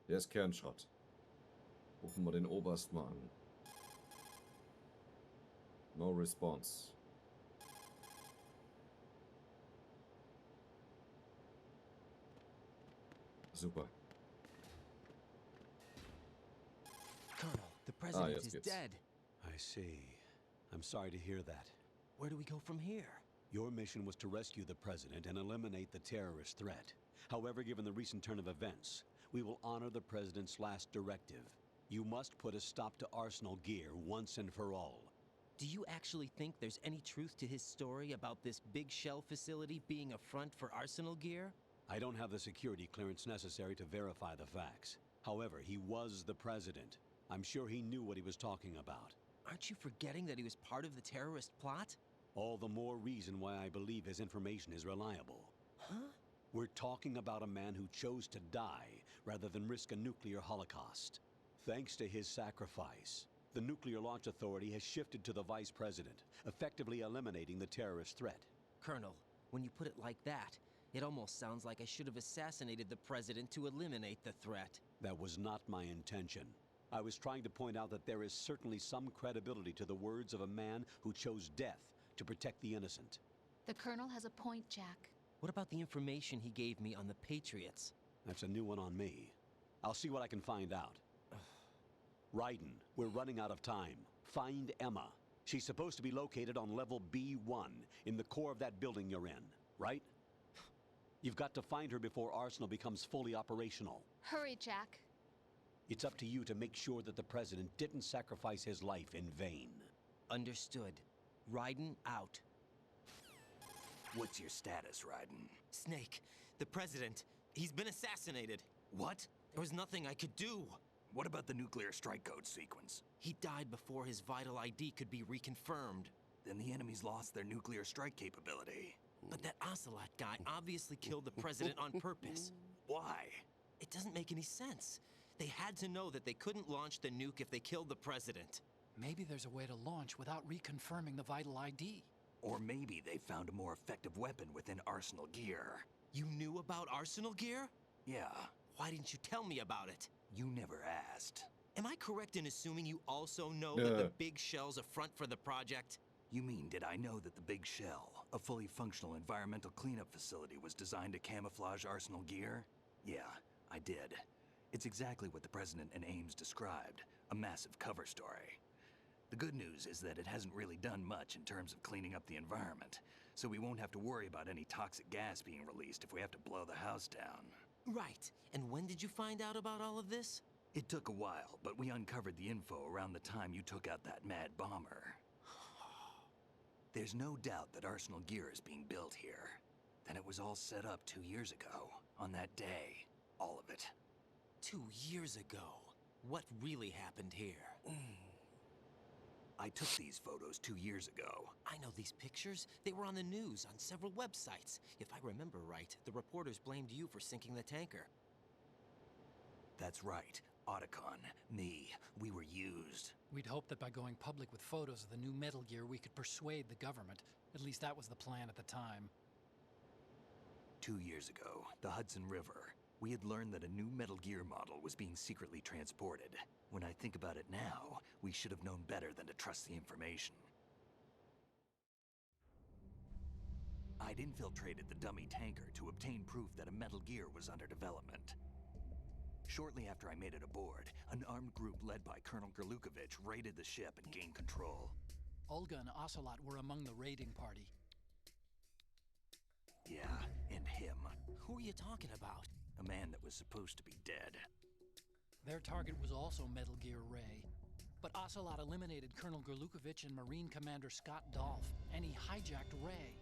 Der ist Kernschrott. Rufen wir den Oberst mal an. No response. Colonel, Super. the president jetzt is geht's. dead. I see. I'm sorry to hear that. Where do we go from here? Your mission was to rescue the president and eliminate the terrorist threat. However, given the recent turn of events, we will honor the president's last directive. You must put a stop to Arsenal gear once and for all. Do you actually think there's any truth to his story about this big shell facility being a front for Arsenal gear? I don't have the security clearance necessary to verify the facts. However, he was the president. I'm sure he knew what he was talking about. Aren't you forgetting that he was part of the terrorist plot? All the more reason why I believe his information is reliable. Huh? We're talking about a man who chose to die rather than risk a nuclear holocaust. Thanks to his sacrifice, the Nuclear Launch Authority has shifted to the vice president, effectively eliminating the terrorist threat. Colonel, when you put it like that, it almost sounds like I should have assassinated the president to eliminate the threat. That was not my intention. I was trying to point out that there is certainly some credibility to the words of a man who chose death to protect the innocent. The Colonel has a point, Jack. What about the information he gave me on the Patriots? That's a new one on me. I'll see what I can find out. Raiden, we're running out of time. Find Emma. She's supposed to be located on level B1, in the core of that building you're in, right? You've got to find her before Arsenal becomes fully operational. Hurry, Jack. It's up to you to make sure that the president didn't sacrifice his life in vain. Understood. Raiden out. What's your status, Raiden? Snake, the president, he's been assassinated. What? There was nothing I could do. What about the nuclear strike code sequence? He died before his vital ID could be reconfirmed. Then the enemy's lost their nuclear strike capability. But that Ocelot guy obviously killed the president on purpose. Why? It doesn't make any sense. They had to know that they couldn't launch the nuke if they killed the president. Maybe there's a way to launch without reconfirming the vital ID. Or maybe they found a more effective weapon within Arsenal gear. You knew about Arsenal gear? Yeah, Why didn't you tell me about it? you never asked. Am I correct in assuming you also know that the big shell's a front for the project? You mean, did I know that the Big Shell, a fully functional environmental cleanup facility, was designed to camouflage Arsenal gear? Yeah, I did. It's exactly what the President and Ames described, a massive cover story. The good news is that it hasn't really done much in terms of cleaning up the environment, so we won't have to worry about any toxic gas being released if we have to blow the house down. Right. And when did you find out about all of this? It took a while, but we uncovered the info around the time you took out that mad bomber. There's no doubt that Arsenal gear is being built here. Then it was all set up 2 years ago, on that day. All of it. 2 years ago. What really happened here? I took these photos 2 years ago. I know these pictures. They were on the news on several websites. If I remember right, the reporters blamed you for sinking the tanker. That's right. Otacon, me, we were used. We'd hoped that by going public with photos of the new Metal Gear, we could persuade the government. At least that was the plan at the time. 2 years ago, the Hudson River, we had learned that a new Metal Gear model was being secretly transported. When I think about it now, we should have known better than to trust the information. I'd infiltrated the dummy tanker to obtain proof that a Metal Gear was under development. Shortly after I made it aboard, an armed group led by Colonel Gerlukovich raided the ship and gained control. Olga and Ocelot were among the raiding party. Yeah, and him. Who are you talking about? A man that was supposed to be dead. Their target was also Metal Gear Ray. But Ocelot eliminated Colonel Gerlukovich and Marine Commander Scott Dolph, and he hijacked Ray.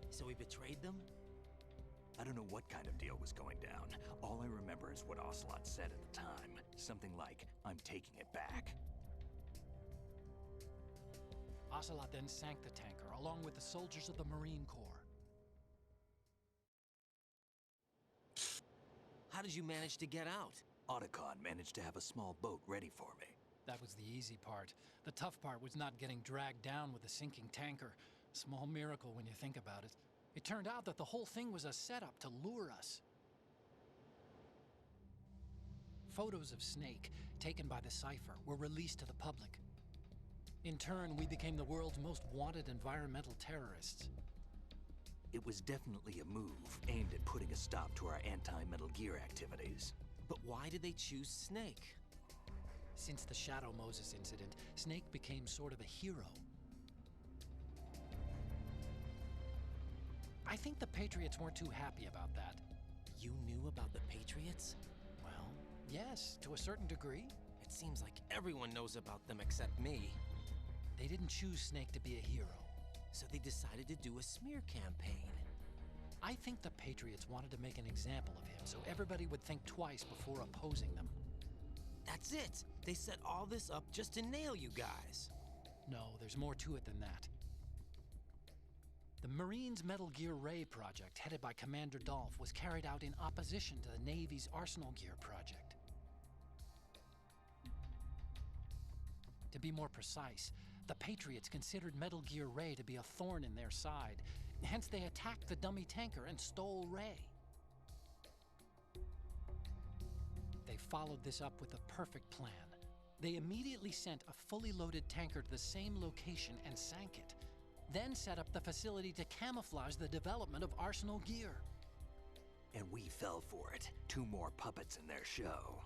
So he betrayed them? I don't know what kind of deal was going down. All I remember is what Ocelot said at the time. Something like, "I'm taking it back." Ocelot then sank the tanker, along with the soldiers of the Marine Corps. How did you manage to get out? Otacon managed to have a small boat ready for me. That was the easy part. The tough part was not getting dragged down with the sinking tanker. Small miracle when you think about it. It turned out that the whole thing was a setup to lure us. Photos of Snake, taken by the Cypher, were released to the public. In turn, we became the world's most wanted environmental terrorists. It was definitely a move aimed at putting a stop to our anti-Metal Gear activities. But why did they choose Snake? Since the Shadow Moses incident, Snake became sort of a hero. I think the Patriots weren't too happy about that. You knew about the Patriots? Well, yes, to a certain degree. It seems like everyone knows about them except me. They didn't choose Snake to be a hero. So they decided to do a smear campaign. I think the Patriots wanted to make an example of him so everybody would think twice before opposing them. That's it! They set all this up just to nail you guys. No, there's more to it than that. The Marines' Metal Gear Ray project, headed by Commander Dolph, was carried out in opposition to the Navy's Arsenal Gear project. To be more precise, the Patriots considered Metal Gear Ray to be a thorn in their side. Hence, they attacked the dummy tanker and stole Ray. They followed this up with a perfect plan. They immediately sent a fully loaded tanker to the same location and sank it, then set up the facility to camouflage the development of Arsenal Gear. And we fell for it. 2 more puppets in their show.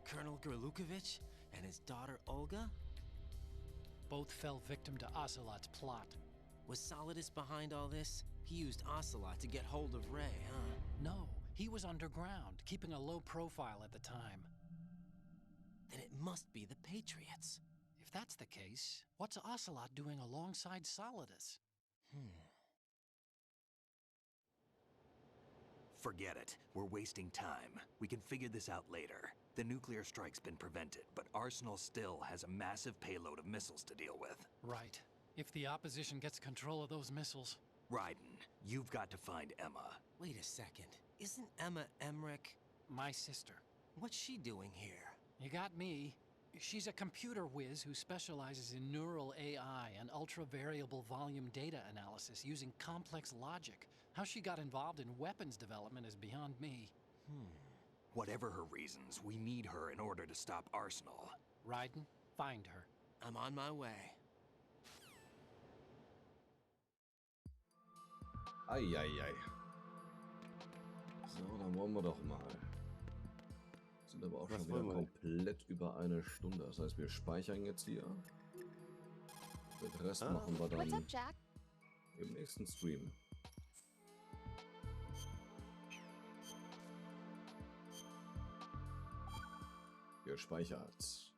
Colonel Gerlukovich and his daughter Olga? Both fell victim to Ocelot's plot. Was Solidus behind all this? He used Ocelot to get hold of Ray, huh? No, he was underground, keeping a low profile at the time. Then it must be the Patriots. If that's the case, what's Ocelot doing alongside Solidus? Forget it. We're wasting time. We can figure this out later. The nuclear strike's been prevented, but Arsenal still has a massive payload of missiles to deal with. Right. If the opposition gets control of those missiles... Raiden, you've got to find Emma. Wait a second. Isn't Emma Emmerich my sister? What's she doing here? You got me. She's a computer whiz who specializes in neural AI and ultra-variable volume data analysis using complex logic. How she got involved in weapons development is beyond me. Whatever her reasons, we need her in order to stop Arsenal. Raiden, find her. I'm on my way. Eieiei. So, dann wollen wir doch mal. Sind aber auch schon wieder komplett über 1 Stunde. Das heißt, wir speichern jetzt hier. Den Rest machen wir dann im nächsten Stream. Gespeichert.